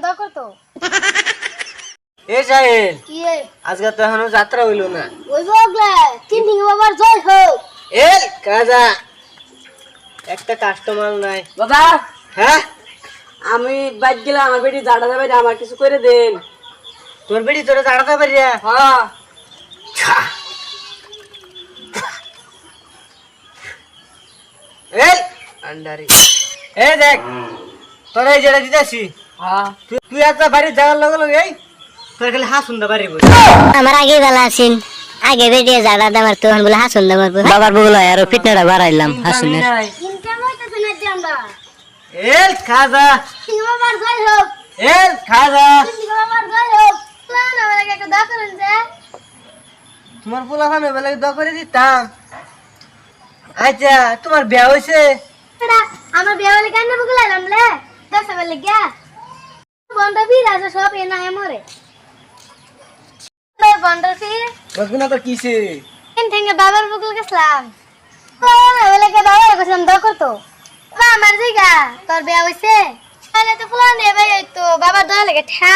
দা করতো এ সাহেল কি আজকে তো এখনো যাত্রা হইল না। ওই বগলা তিন দিন বাবার জয় হোক। এ কাজা একটা কাস্টমার নাই বাবা হ্যাঁ। আমি বাইক গেলাম আমার বেটি জাডা যাবে আমার কিছু করে দেন। তোর বেটি তোরে দাঁড়াতে পারি হ্যাঁ এই আন্ডারি এ দেখ তোরা এই যেটা দিতেছি হ্যাঁ তুই একটা বাড়ি যাওয়ার লগে লগে এই তোর খালি হাসুন দা বাড়ি বই আমার আগে বেলা আছেন আগে বেরিয়ে যাড়া দামার তখন বলে হাসুন দামার বাবার বগুলা আর ফিটনাটা বাড়াইলাম হাসুনের ইনকাম হইতাছে না যে আমরা এ খাজা তিন বাবার জয় হোক। এ খাজা তিন দিন বাবার জয় হোক। প্লান আমার একটা দা করেন যে তোমার পোলা খানে বেলা দোয়া করে দিতাম। আচ্ছা তোমার বিয়া হয়েছে? এরা আমার বিয়ে হলে কেন বগলা নামলে দশটা বেলে গিয়া বন্ধ বীর আছে সব এ না এমরে বন্ধ সি বুঝবি না তো কিসে এন থেকে বাবার বগল গেছলাম বলে কে বাবার গেছিলাম দা করতো বা আমার জায়গা তোর বিয়ে হইছে তাহলে তো ফুলান রে ভাই তো বাবার দয়া লাগে ঠা